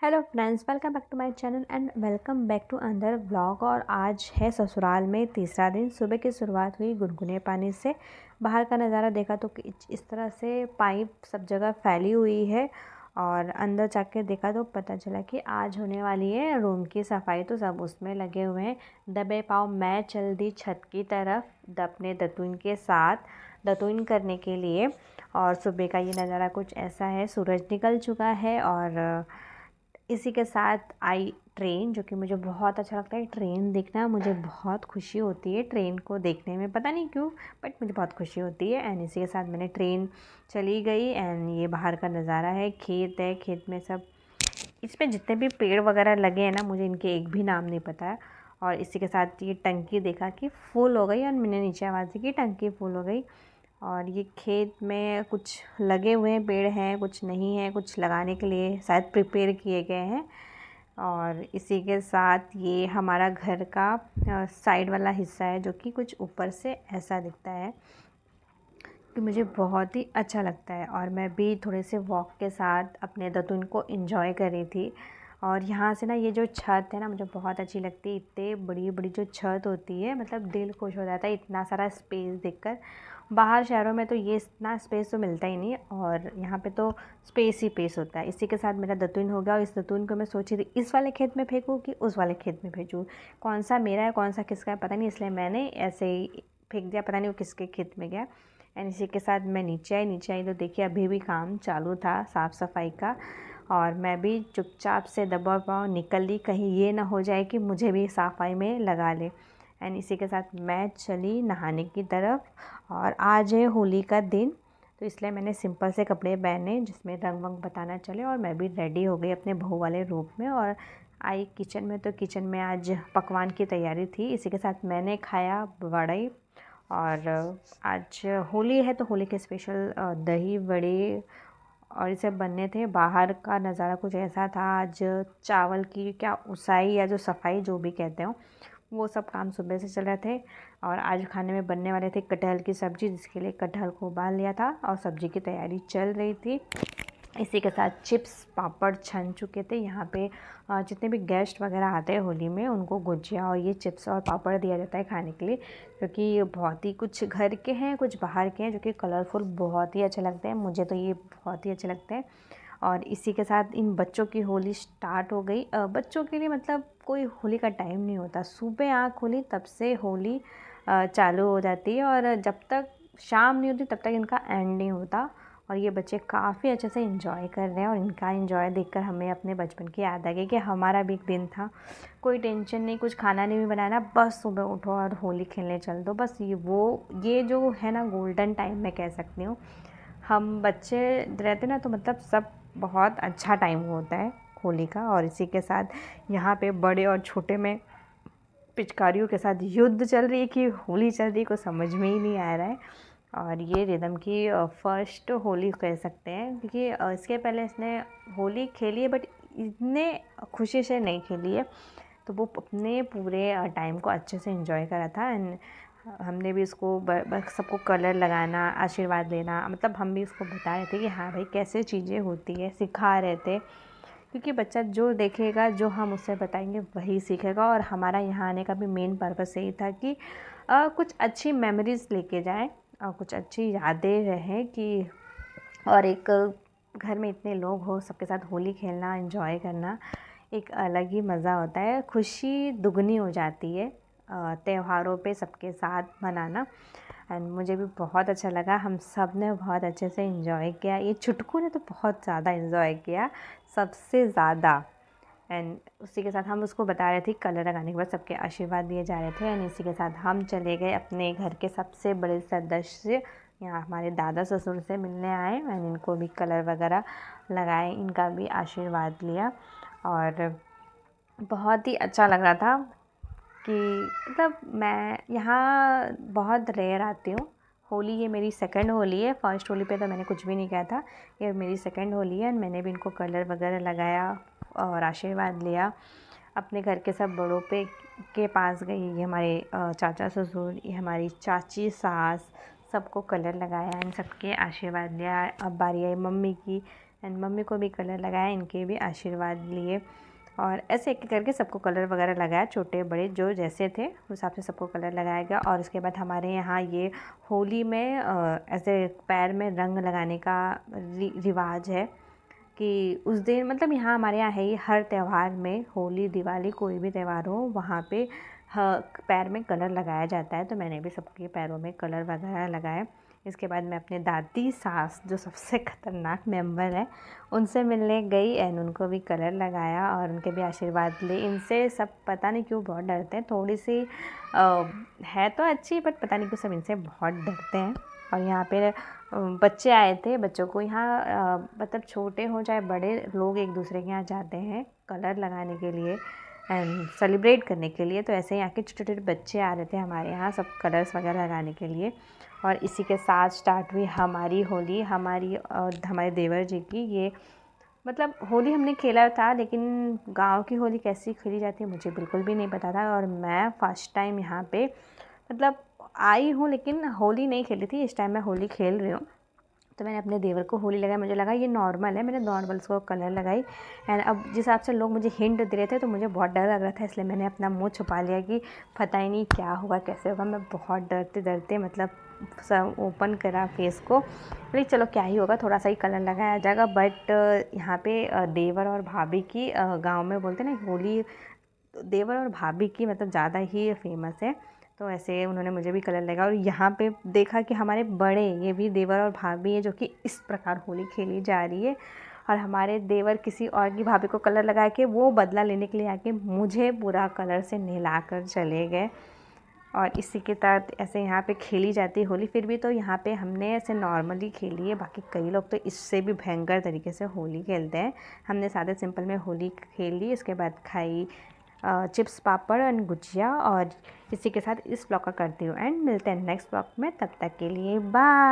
Hello friends, welcome back to my channel and welcome back to another vlog. और आज है ससुराल में तीसरा दिन। सुबह की शुरुआत हुई गुनगुने पानी से। बाहर का नज़ारा देखा तो इस तरह से पाइप सब जगह फैली हुई है। और अंदर जाके देखा तो पता चला कि आज होने वाली है रूम की सफाई। तो सब उसमें लगे हुए हैं। दबे पाँव मैं चल दी छत की तरफ अपने दतुन के साथ दतुन करने के लिए। और सुबह का ये नज़ारा कुछ ऐसा है। सूरज निकल चुका है और इसी के साथ आई ट्रेन, जो कि मुझे बहुत अच्छा लगता है। ट्रेन देखना मुझे बहुत खुशी होती है। ट्रेन को देखने में पता नहीं क्यों, बट मुझे बहुत खुशी होती है। एंड इसी के साथ मैंने ट्रेन चली गई। एंड ये बाहर का नज़ारा है। खेत है, खेत में सब इस पे जितने भी पेड़ वगैरह लगे हैं ना, मुझे इनके एक भी नाम नहीं पता है। और इसी के साथ ये टंकी देखा कि फुल हो गई। और मैंने नीचे आवाज़ दी कि टंकी फुल हो गई। और ये खेत में कुछ लगे हुए हैं, पेड़ हैं, कुछ नहीं है, कुछ लगाने के लिए शायद प्रिपेयर किए गए हैं। और इसी के साथ ये हमारा घर का साइड वाला हिस्सा है, जो कि कुछ ऊपर से ऐसा दिखता है कि मुझे बहुत ही अच्छा लगता है। और मैं भी थोड़े से वॉक के साथ अपने दतुन को एंजॉय कर रही थी। और यहाँ से ना ये जो छत है ना, मुझे बहुत अच्छी लगती है। इतने बड़ी बड़ी जो छत होती है, मतलब दिल खुश हो जाता है इतना सारा स्पेस देखकर। बाहर शहरों में तो ये इतना स्पेस तो मिलता ही नहीं, और यहाँ पे तो स्पेस ही स्पेस होता है। इसी के साथ मेरा दतुन हो गया। और इस दतुन को मैं सोची थी इस वाले खेत में फेंकूँ कि उस वाले खेत में भेजूँ, कौन सा मेरा है कौन सा किसका है पता नहीं, इसलिए मैंने ऐसे ही फेंक दिया। पता नहीं वो किसके खेत में गया। एंड इसी के साथ मैं नीचे आई तो देखिए अभी भी काम चालू था साफ़ सफाई का। और मैं भी चुपचाप से दबा पाँव निकल ली, कहीं ये ना हो जाए कि मुझे भी सफाई में लगा ले। एंड इसी के साथ मैं चली नहाने की तरफ। और आज है होली का दिन, तो इसलिए मैंने सिंपल से कपड़े पहने जिसमें रंग वंग बताना चले। और मैं भी रेडी हो गई अपने बहू वाले रूप में और आई किचन में। तो किचन में आज पकवान की तैयारी थी। इसी के साथ मैंने खाया वड़ई। और आज होली है तो होली के स्पेशल दही बड़े और ये सब बनने थे। बाहर का नज़ारा कुछ ऐसा था। आज चावल की क्या उसाई या जो सफाई जो भी कहते हो, वो सब काम सुबह से चल रहे थे। और आज खाने में बनने वाले थे कटहल की सब्ज़ी, जिसके लिए कटहल को उबाल लिया था और सब्ज़ी की तैयारी चल रही थी। इसी के साथ चिप्स पापड़ छन चुके थे। यहाँ पे जितने भी गेस्ट वगैरह आते हैं होली में, उनको गुजिया और ये चिप्स और पापड़ दिया जाता है खाने के लिए, क्योंकि ये बहुत ही कुछ घर के हैं कुछ बाहर के हैं, जो कि कलरफुल बहुत ही अच्छे लगते हैं। मुझे तो ये बहुत ही अच्छे लगते हैं। और इसी के साथ इन बच्चों की होली स्टार्ट हो गई। बच्चों के लिए मतलब कोई होली का टाइम नहीं होता। सुबह आँख खुली तब से होली चालू हो जाती है, और जब तक शाम नहीं होती तब तक इनका एंड नहीं होता। और ये बच्चे काफ़ी अच्छे से एंजॉय कर रहे हैं। और इनका एंजॉय देखकर हमें अपने बचपन की याद आ गई कि हमारा भी एक दिन था, कोई टेंशन नहीं, कुछ खाना नहीं भी बनाना, बस सुबह उठो और होली खेलने चल दो। बस ये जो है ना गोल्डन टाइम मैं कह सकती हूँ। हम बच्चे रहते ना तो मतलब सब बहुत अच्छा टाइम होता है होली का। और इसी के साथ यहाँ पे बड़े और छोटे में पिचकारियों के साथ युद्ध चल रही है कि होली चल रही है, को समझ में ही नहीं आ रहा है। और ये रिदम की फर्स्ट होली कह सकते हैं, क्योंकि इसके पहले इसने होली खेली है बट इतने खुशी से नहीं खेली है। तो वो अपने पूरे टाइम को अच्छे से एंजॉय करा था। एंड हमने भी इसको सबको कलर लगाना, आशीर्वाद लेना, मतलब हम भी उसको बता रहे थे कि हाँ भाई कैसे चीज़ें होती है, सिखा रहे थे। क्योंकि बच्चा जो देखेगा, जो हम उससे बताएंगे वही सीखेगा। और हमारा यहाँ आने का भी मेन पर्पस यही था कि कुछ अच्छी मेमोरीज़ लेके जाएं और कुछ अच्छी यादें रहें कि और एक घर में इतने लोग हो, सबके साथ होली खेलना, एंजॉय करना एक अलग ही मज़ा होता है। खुशी दुगनी हो जाती है त्योहारों पे सबके साथ मनाना। एंड मुझे भी बहुत अच्छा लगा। हम सब ने बहुत अच्छे से एंजॉय किया। ये चुटकू ने तो बहुत ज़्यादा एंजॉय किया, सबसे ज़्यादा। एंड उसी के साथ हम उसको बता रहे थे कलर लगाने के बाद सबके आशीर्वाद दिए जा रहे थे। एंड इसी के साथ हम चले गए अपने घर के सबसे बड़े सदस्य, यहाँ हमारे दादा ससुर से मिलने आए। एंड इनको भी कलर वगैरह लगाए, इनका भी आशीर्वाद लिया। और बहुत ही अच्छा लग रहा था कि मतलब मैं यहाँ बहुत रेयर आती हूँ। होली ये मेरी सेकंड होली है। फर्स्ट होली पे तो मैंने कुछ भी नहीं किया था, ये मेरी सेकंड होली है। मैंने भी इनको कलर वगैरह लगाया और आशीर्वाद लिया। अपने घर के सब बड़ों पे के पास गई, ये हमारे चाचा ससुर, ये हमारी चाची सास, सबको कलर लगाया, इन सबके आशीर्वाद लिया। अब बारी आई मम्मी की, एंड मम्मी को भी कलर लगाया, इनके भी आशीर्वाद लिए और ऐसे एक करके सबको कलर वगैरह लगाया, छोटे बड़े जो जैसे थे उस हिसाब से सबको कलर लगाया गया। और उसके बाद हमारे यहाँ ये होली में ऐसे पैर में रंग लगाने का रिवाज है कि उस दिन मतलब यहाँ हमारे यहाँ है ही, हर त्यौहार में होली दिवाली कोई भी त्यौहार हो वहाँ पे पैर में कलर लगाया जाता है। तो मैंने भी सबके पैरों में कलर वगैरह लगाए। इसके बाद मैं अपने दादी सास जो सबसे ख़तरनाक मेंबर है उनसे मिलने गई एंड उनको भी कलर लगाया और उनके भी आशीर्वाद ले। इनसे सब पता नहीं क्यों बहुत डरते हैं, थोड़ी सी है तो अच्छी बट पता नहीं क्यों सब इनसे बहुत डरते हैं। और यहाँ पे बच्चे आए थे, बच्चों को यहाँ मतलब छोटे हो चाहे बड़े लोग एक दूसरे के यहाँ जाते हैं कलर लगाने के लिए एंड सेलिब्रेट करने के लिए। तो ऐसे यहाँ के छोटे छोटे बच्चे आ रहे थे हमारे यहाँ सब कलर्स वगैरह लगाने के लिए। और इसी के साथ स्टार्ट हुई हमारी होली, हमारी और हमारे देवर जी की। ये मतलब होली हमने खेला था लेकिन गांव की होली कैसी खेली जाती है मुझे बिल्कुल भी नहीं पता था। और मैं फ़र्स्ट टाइम यहाँ पे मतलब आई हूँ लेकिन होली नहीं खेली थी, इस टाइम मैं होली खेल रही हूँ। तो मैंने अपने देवर को होली लगाई, मुझे लगा ये नॉर्मल है, मैंने नॉर्मल उसको कलर लगाई। एंड अब जिस हिसाब से लोग मुझे हिंट दे रहे थे तो मुझे बहुत डर लग रहा था, इसलिए मैंने अपना मुंह छुपा लिया कि पता ही नहीं क्या होगा कैसे होगा। मैं बहुत डरते डरते मतलब सब ओपन करा फेस को, बोली चलो क्या ही होगा, थोड़ा सा ही कलर लगाया जाएगा। बट यहाँ पे देवर और भाभी की गाँव में बोलते ना होली देवर और भाभी की मतलब ज़्यादा ही फेमस है। तो ऐसे उन्होंने मुझे भी कलर लगाया और यहाँ पे देखा कि हमारे बड़े ये भी देवर और भाभी है जो कि इस प्रकार होली खेली जा रही है। और हमारे देवर किसी और की भाभी को कलर लगा के वो बदला लेने के लिए आके मुझे पूरा कलर से नहला कर चले गए। और इसी के तहत ऐसे यहाँ पे खेली जाती है होली। फिर भी तो यहाँ पे हमने ऐसे नॉर्मली खेली है, बाकी कई लोग तो इससे भी भयंकर तरीके से होली खेलते हैं। हमने सादे सिंपल में होली खेल ली, इसके बाद खाई चिप्स पापड़ एंड गुजिया। और इसी के साथ इस ब्लॉग का करती हूँ एंड मिलते हैं नेक्स्ट ब्लॉग में, तब तक के लिए बाय।